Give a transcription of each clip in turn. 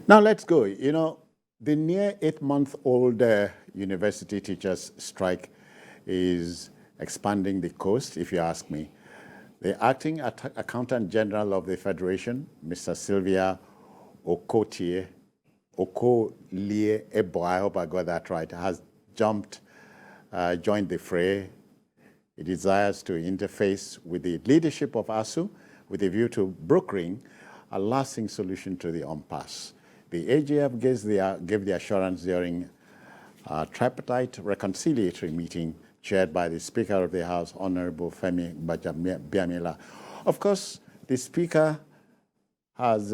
Now let's go. The near 8-month-old university teachers strike is expanding the coast, if you ask me. The acting accountant general of the Federation, Mr. Sylvia Okolie Ebo, I hope I got that right, has joined the fray. He desires to interface with the leadership of ASUU with a view to brokering a lasting solution to the impasse. The AGF gave the assurance during a tripartite reconciliatory meeting chaired by the Speaker of the House, Honorable Femi Gbajabiamila. Of course, the Speaker has,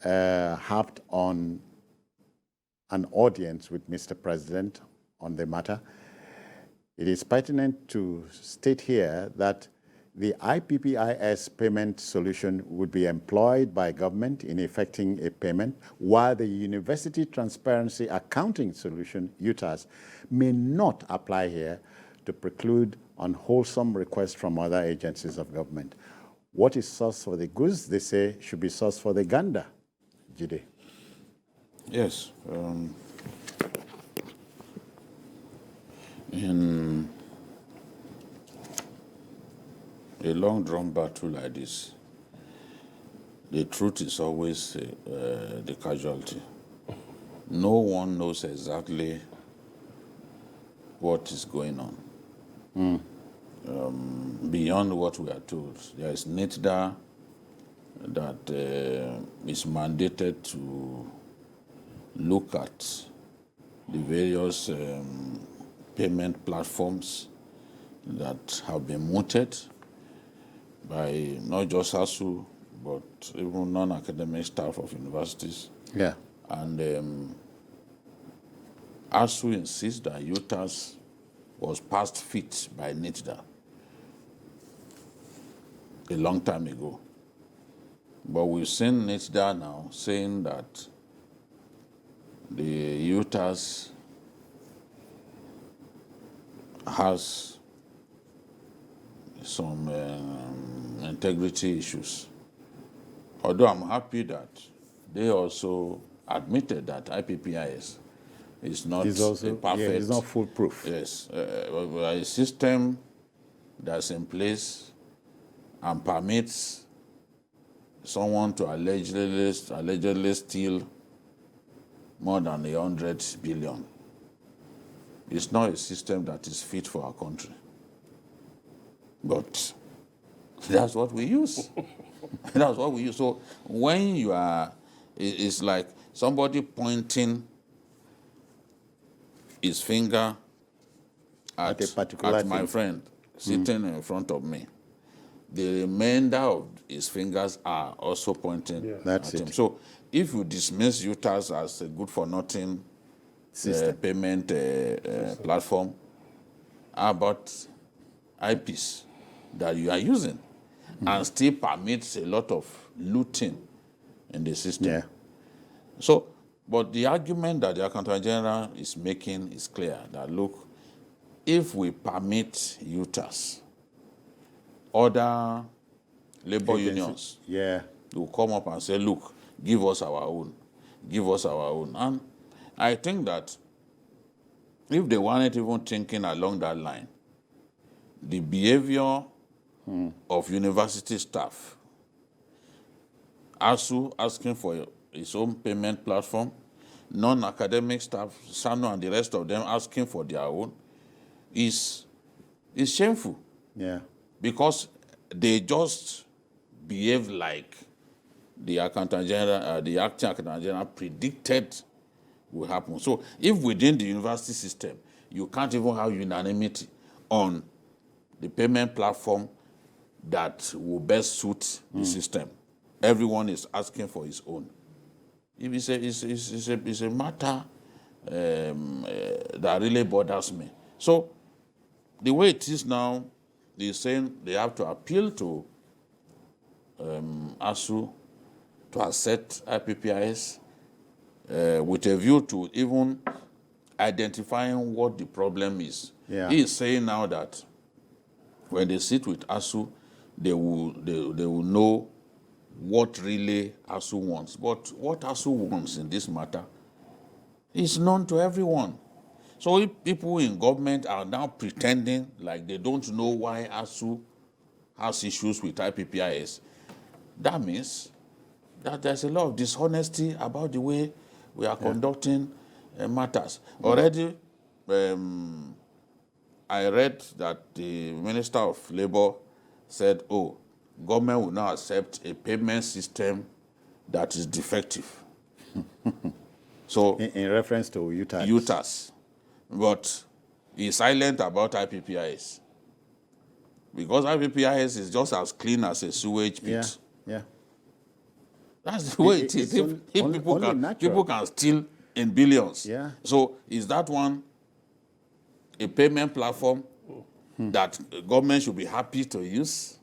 harped on an audience with Mr. President on the matter. It is pertinent to state here that the IPPIS payment solution would be employed by government in effecting a payment, while the University Transparency Accounting Solution, UTAS, may not apply here to preclude unwholesome requests from other agencies of government. What is sauce for the goose, they say, should be sauce for the gander. Jide. Yes. In a long-drawn battle like this, the truth is always the casualty. No one knows exactly what is going on. Beyond what we are told, there is NITDA that is mandated to look at the various payment platforms that have been mooted by not just ASUU, but even non-academic staff of universities. Yeah. And ASUU insists that UTAS was passed fit by NITDA a long time ago. But we've seen NITDA now saying that the UTAS has some integrity issues. Although I'm happy that they also admitted that IPPIS is not also, a perfect... Yeah, it's not foolproof. Yes. A system that's in place and permits someone to allegedly steal more than 100 billion. It's not a system that is fit for our country. But that's what we use. That's what we use. So when you are, it's like somebody pointing his finger at my friend sitting in front of me. The remainder of his fingers are also pointing at him. So if you dismiss UTAS as a good-for-nothing payment platform, how about IPs that you are using and still permits a lot of looting in the system? Yeah. So, but the argument that the Accountant General is making is clear, that look, if we permit UTAS, other labor unions will come up and say, look, give us our own, give us our own. And I think that if they weren't even thinking along that line, the behavior of university staff, ASUU asking for its own payment platform, non-academic staff, SANU and the rest of them asking for their own, is shameful. Yeah. Because they just behave like the Accountant General, the acting Accountant General predicted will happen. So if within the university system, you can't even have unanimity on the payment platform that will best suit the system, everyone is asking for his own. It's a matter that really bothers me. So the way it is now, they're saying they have to appeal to ASUU to accept IPPIS with a view to even identifying what the problem is. Yeah. He is saying now that when they sit with ASUU, they will know what really ASUU wants. But what ASUU wants in this matter is known to everyone. So if people in government are now pretending like they don't know why ASUU has issues with IPPIS, that means that there's a lot of dishonesty about the way we are conducting matters. Already, I read that the Minister of Labour said, oh, government will now accept a payment system that is defective. So In reference to UTAS. UTAS. But he's silent about IPPIS. Because IPPIS is just as clean as a sewage pit. Yeah. That's the way it is. If people can steal in billions. Yeah. So is that one a payment platform that government should be happy to use?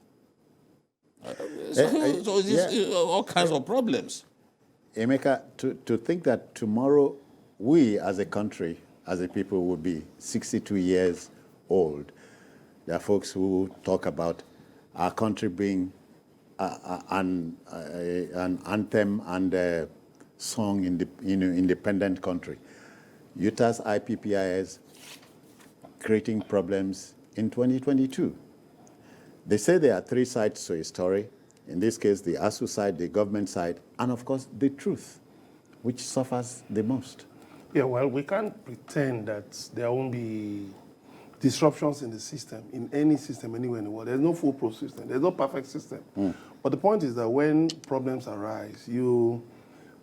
So it's all kinds of problems. Emeka, to think that tomorrow we as a country, as a people, will be 62 years old. There are folks who talk about our country being an anthem and a song in the independent country. UTAS IPPIS creating problems in 2022. They say there are three sides to a story. In this case, the ASUU side, the government side, and of course, the truth, which suffers the most. Yeah, well, we can't pretend that there won't be disruptions in the system, in any system anywhere in the world. There's no foolproof system. There's no perfect system. But the point is that when problems arise, you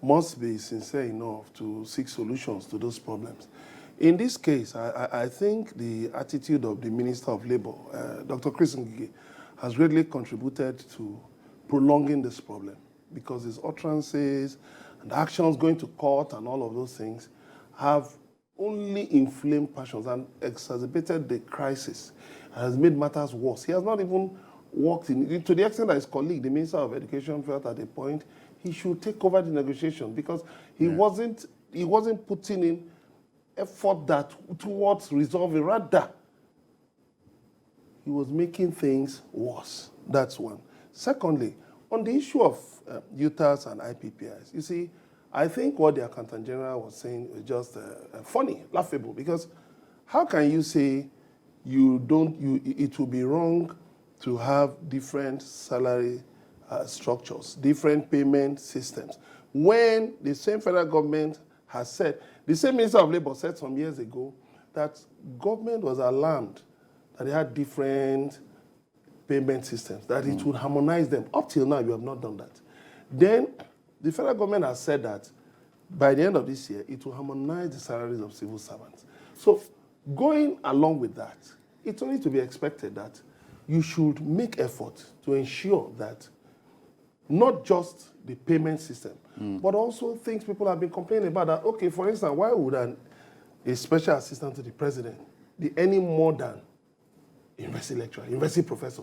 must be sincere enough to seek solutions to those problems. In this case, I think the attitude of the Minister of Labour, Dr. Chris Ngige, has greatly contributed to prolonging this problem, because his utterances and actions going to court and all of those things have only inflamed passions and exacerbated the crisis and has made matters worse. He has not even worked in, to the extent that his colleague, the Minister of Education, felt at a point he should take over the negotiation, because he wasn't putting in effort towards resolving. Rather, he was making things worse. That's one. Secondly, on the issue of UTAS and IPPIs, you see, I think what the Accountant General was saying was just funny, laughable, because how can you say it will be wrong to have different salary structures, different payment systems, when the same federal government has said, the same Minister of Labour said some years ago that government was alarmed that they had different payment systems, that it would harmonize them. Up till now, you have not done that. Then the federal government has said that by the end of this year, it will harmonize the salaries of civil servants. So going along with that, it's only to be expected that you should make effort to ensure that not just the payment system, but also things people have been complaining about. That, okay, for instance, why would a special assistant to the president be any more than a university lecturer, university professor?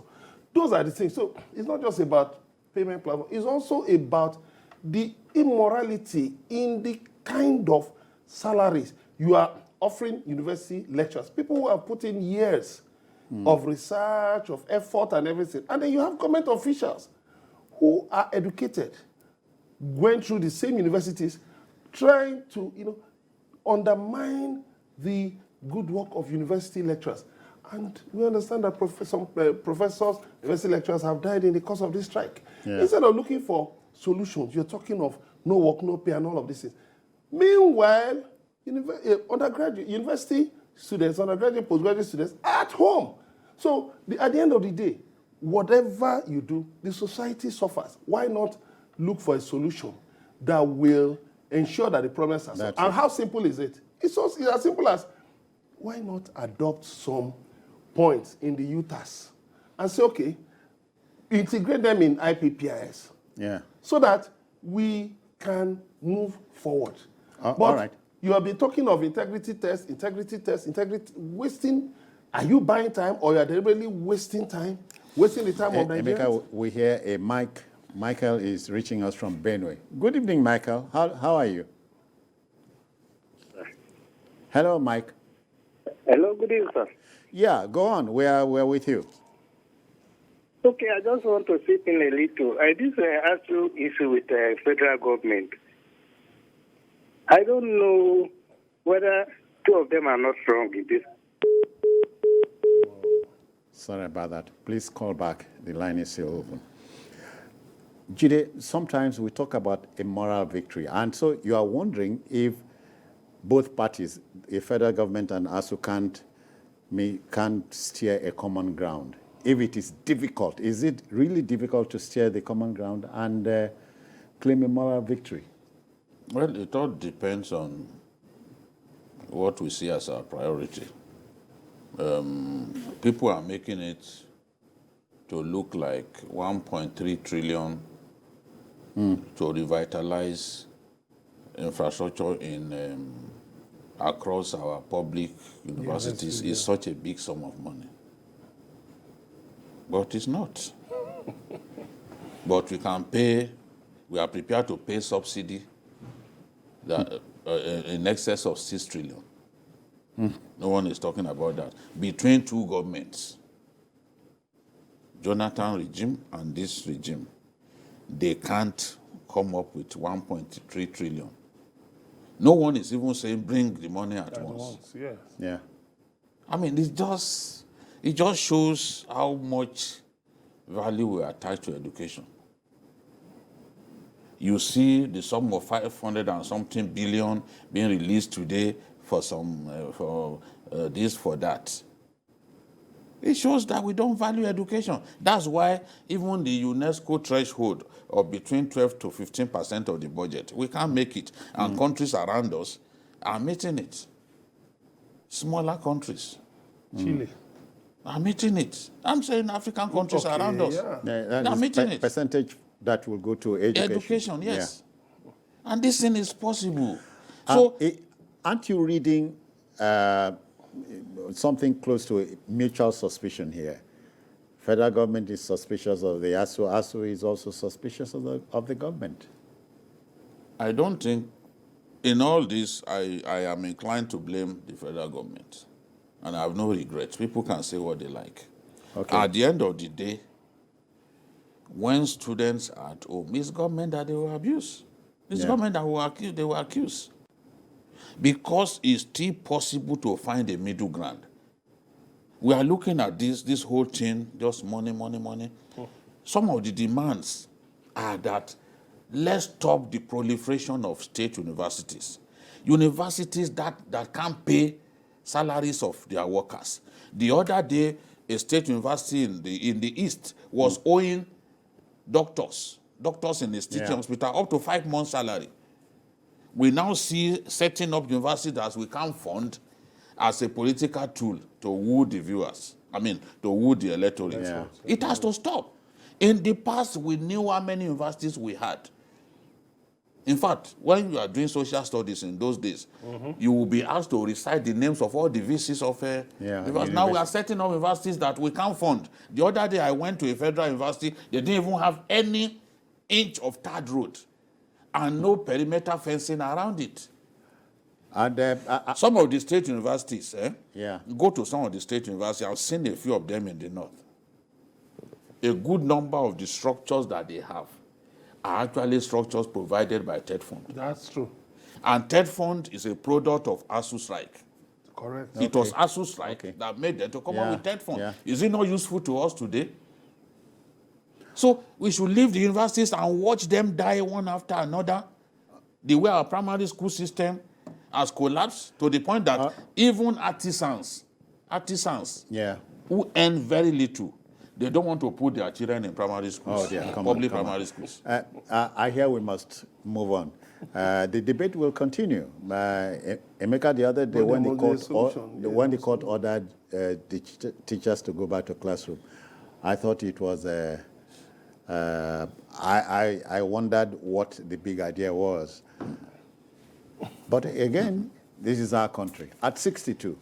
Those are the things. So it's not just about payment platform. It's also about the immorality in the kind of salaries you are offering university lecturers. People who have put in years of research, of effort and everything. And then you have government officials who are educated, going through the same universities, trying to undermine the good work of university lecturers. And we understand that some professors, university lecturers have died in the course of this strike. Yeah. Instead of looking for solutions, you're talking of no work, no pay, and all of these things. Meanwhile, undergraduate, university students, undergraduate, postgraduate students are at home. So at the end of the day, whatever you do, the society suffers. Why not look for a solution that will ensure that the problems are solved? And how simple is it? It's as simple as, why not adopt some points in the UTAS and say, okay, integrate them in IPPIS, so that we can move forward. But all right. You have been talking of integrity tests, wasting. Are you buying time, or you are deliberately wasting time, wasting the time of Nigerians? Emeka, we hear a Michael is reaching us from Benue. Good evening, Michael. How are you? Hello, Mike. Hello, good evening, sir. Yeah, go on. We're with you. Okay, I just want to chip in a little. This ASUU issue with the federal government. I don't know whether two of them are not wrong in this. Sorry about that. Please call back. The line is still open. Jide, sometimes we talk about a moral victory. And so you are wondering if both parties, the federal government and ASUU, can't steer a common ground. If it is difficult, is it really difficult to steer the common ground and claim a moral victory? Well, it all depends on what we see as our priority. People are making it to look like 1.3 trillion to revitalize infrastructure in across our public universities is such a big sum of money. But it's not. But we are prepared to pay subsidy that in excess of 6 trillion. No one is talking about that. Between two governments, Jonathan regime and this regime, they can't come up with 1.3 trillion. No one is even saying bring the money at once. Yes. Yeah. I mean, it just shows how much value we attach to education. You see the sum of 500 and something billion being released today for this, for that. It shows that we don't value education. That's why even the UNESCO threshold of between 12 to 15% of the budget, we can't make it. And countries around us are meeting it. Smaller countries. Chile. Are meeting it. I'm saying African countries around us. Yeah. They are meeting it. Percentage that will go to education. Education, yes. Yeah. And this thing is possible. Aren't you reading something close to a mutual suspicion here? Federal government is suspicious of the ASUU. ASUU is also suspicious of the government. I don't think, in all this, I am inclined to blame the federal government. And I have no regrets. People can say what they like. Okay. At the end of the day, when students are at home, it's government that they will abuse. It's government that they will accuse. Because it's still possible to find a middle ground. We are looking at this whole thing, just money, money, money. Some of the demands are that let's stop the proliferation of state universities. Universities that can't pay salaries of their workers. The other day, a state university in the East was owing doctors in the teaching hospital up to 5 months' salary. We now see setting up universities that we can't fund as a political tool to woo the viewers. To woo the electorate. Yeah. It has to stop. In the past, we knew how many universities we had. In fact, when you are doing social studies in those days, you will be asked to recite the names of all the VCs of because now we are setting up universities that we can't fund. The other day I went to a federal university, they didn't even have any inch of tarred road and no perimeter fencing around it. And some of the state universities, go to some of the state universities, I've seen a few of them in the north. A good number of the structures that they have are actually structures provided by TED Fund. That's true. And TED Fund is a product of ASUU strike. Correct. It was ASUU strike that made them to come up with TED Fund. Yeah. Is it not useful to us today? So we should leave the universities and watch them die one after another. The way our primary school system has collapsed to the point that even artisans who earn very little, they don't want to put their children in primary schools, public primary schools. I hear we must move on. The debate will continue. Emeka, the other day, when the court ordered the teachers to go back to classroom, I thought it was I wondered what the big idea was. But again, this is our country. At 62,